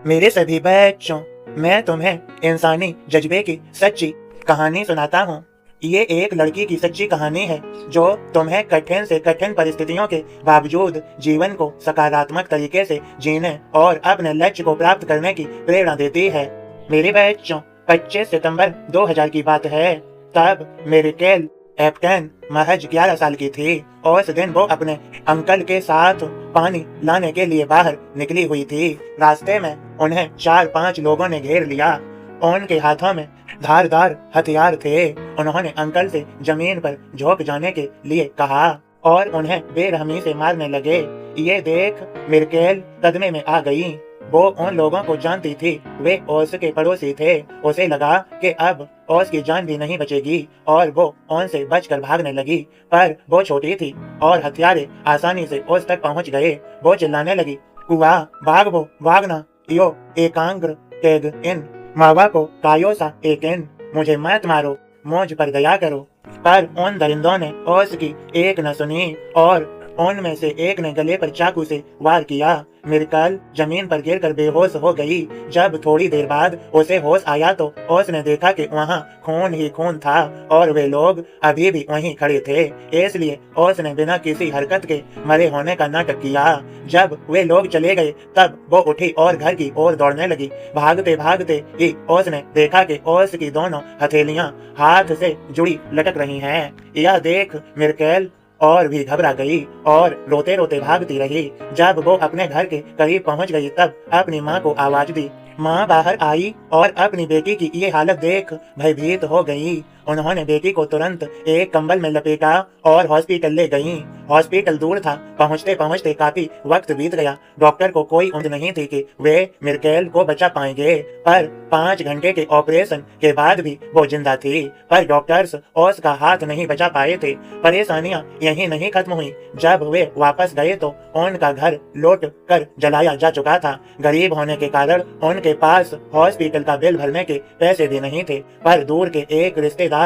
मेरे सभी बच्चों, मैं तुम्हें इंसानी जज्बे की सच्ची कहानी सुनाता हूँ। ये एक लड़की की सच्ची कहानी है जो तुम्हें कठिन से कठिन परिस्थितियों के बावजूद जीवन को सकारात्मक तरीके से जीने और अपने लक्ष्य को प्राप्त करने की प्रेरणा देती है। मेरे बच्चों, 25 सितंबर 2000 की बात है। तब मेरिकेल एप्टन महज 11 साल की थी और उस दिन वो अपने अंकल के साथ पानी लाने के लिए बाहर निकली हुई थी। रास्ते में उन्हें 4-5 लोगों ने घेर लिया। उनके हाथों में धारदार हथियार थे। उन्होंने अंकल से जमीन पर झुक जाने के लिए कहा और उन्हें बेरहमी से मारने लगे। ये देख मिर्केल सदमे में आ गई। वो उन लोगों को जानती थी, वे ओस के पड़ोसी थे। उसे लगा कि अब ओस की जान भी नहीं बचेगी और वो उनसे बचकर भागने लगी, पर वो छोटी थी और हथियारे आसानी से ओस तक पहुंच गए। वो चिल्लाने लगी, कुआ भागो भागना, यो एकांग्र टेग इन, मावा को कायोसा एक इन, मुझे मत मारो, मुझ पर दया करो। पर उन दरिंदों ने ओस की एक न सुनी और उनमें से एक ने गले पर चाकू से वार किया। मिर्कल जमीन पर गिरकर बेहोश हो गई। जब थोड़ी देर बाद उसे होश आया तो उसने देखा कि वहाँ खून ही खून था और वे लोग अभी भी वहीं खड़े थे। इसलिए उसने बिना किसी हरकत के मरे होने का नाटक किया। जब वे लोग चले गए तब वो उठी और घर की ओर दौड़ने लगी। भागते भागते ही उसने देखा कि उसकी दोनों हथेलियां हाथ से जुड़ी लटक रही हैं। यह देख मिर्केल और भी घबरा गई और रोते रोते भागती रही। जब वो अपने घर के करीब पहुंच गई तब अपनी माँ को आवाज दी। माँ बाहर आई और अपनी बेटी की ये हालत देख भयभीत हो गई। उन्होंने बेटी को तुरंत एक कंबल में लपेटा और हॉस्पिटल ले गईं। हॉस्पिटल दूर था। पहुंचते पहुंचते काफी वक्त बीत गया। डॉक्टर को कोई उम्मीद नहीं थी कि वे मिर्केल को बचा पाएंगे, पर 5 घंटे के ऑपरेशन के बाद भी वो जिंदा थी। पर डॉक्टर्स उसका हाथ नहीं बचा पाए थे। परेशानियां यहीं नहीं खत्म हुई। जब वे वापस गए तो उनका घर लौट कर जलाया जा चुका था। गरीब होने के कारण उनके पास हॉस्पिटल का बिल भरने के पैसे भी नहीं थे, पर दूर के एक रिश्तेदार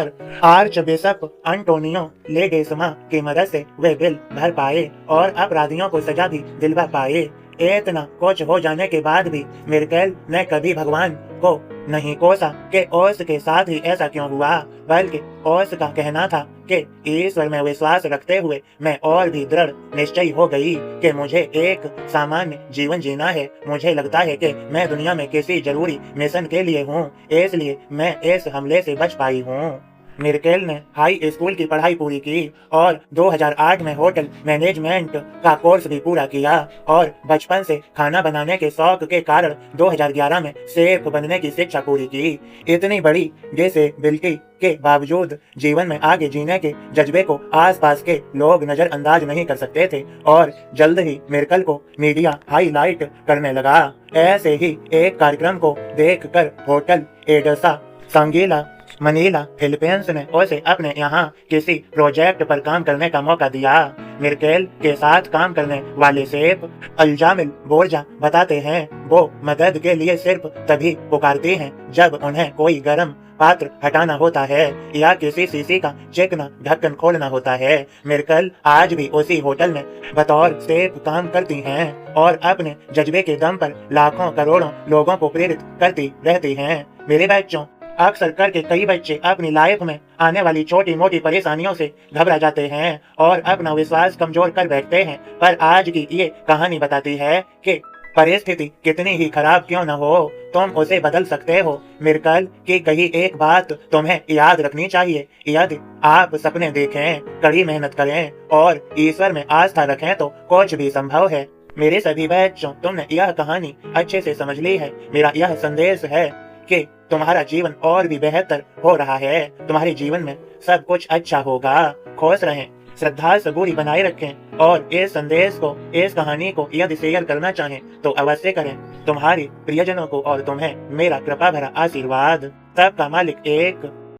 आर्च बिशप अंटोनियो लेडेसमा की मदद से वे बिल भर पाए और अपराधियों को सजा भी दिलवा पाए। इतना कुछ हो जाने के बाद भी मिर्केल ने कभी भगवान को नहीं कोसा कि ओस के साथ ही ऐसा क्यों हुआ, बल्कि ओस का कहना था कि ईश्वर में विश्वास रखते हुए मैं और भी दृढ़ निश्चय हो गई कि मुझे एक सामान्य जीवन जीना है। मुझे लगता है कि मैं दुनिया में किसी जरूरी मिशन के लिए हूँ, इसलिए मैं इस हमले से बच पाई हूँ। मिर्केल ने हाई स्कूल की पढ़ाई पूरी की और 2008 में होटल मैनेजमेंट का कोर्स भी पूरा किया और बचपन से खाना बनाने के शौक के कारण 2011 में शेफ बनने की शिक्षा पूरी की। इतनी बड़ी डिसेबिलिटी के बावजूद जीवन में आगे जीने के जज्बे को आसपास के लोग नजरअंदाज नहीं कर सकते थे और जल्द ही मिर्केल को मीडिया हाईलाइट करने लगा। ऐसे ही एक कार्यक्रम को देखकर होटल एडसा सांगीला मनीला फिलीपींस ने उसे अपने यहाँ किसी प्रोजेक्ट पर काम करने का मौका दिया। मिर्केल के साथ काम करने वाले शेफ अल्जामिल बोर्जा बताते हैं वो मदद के लिए सिर्फ तभी पुकारते हैं जब उन्हें कोई गर्म पात्र हटाना होता है या किसी शीशी का चिकना ढक्कन खोलना होता है। मिर्केल आज भी उसी होटल में बतौर शेफ काम करती हैं और अपने जज्बे के दम पर लाखों करोड़ों लोगों को प्रेरित करती रहती हैं। मेरे बच्चों, अक्सर करके कई बच्चे अपनी लाइफ में आने वाली छोटी मोटी परेशानियों से घबरा जाते हैं और अपना विश्वास कमजोर कर बैठते हैं, पर आज की ये कहानी बताती है कि परिस्थिति कितनी ही खराब क्यों न हो, तुम उसे बदल सकते हो। मिर्केल की कही एक बात तुम्हें याद रखनी चाहिए, यदि आप सपने देखें, कड़ी मेहनत करें और ईश्वर में आस्था रखें तो कुछ भी संभव है। मेरे सभी बच्चों, तुमने यह कहानी अच्छे से समझ ली है। मेरा यह संदेश है कि तुम्हारा जीवन और भी बेहतर हो रहा है। तुम्हारे जीवन में सब कुछ अच्छा होगा। खुश रहें, श्रद्धा सबूरी बनाए रखें और इस संदेश को, इस कहानी को यदि शेयर करना चाहें तो अवश्य करें। तुम्हारी प्रियजनों को और तुम्हें मेरा कृपा भरा आशीर्वाद। सबका मालिक एक।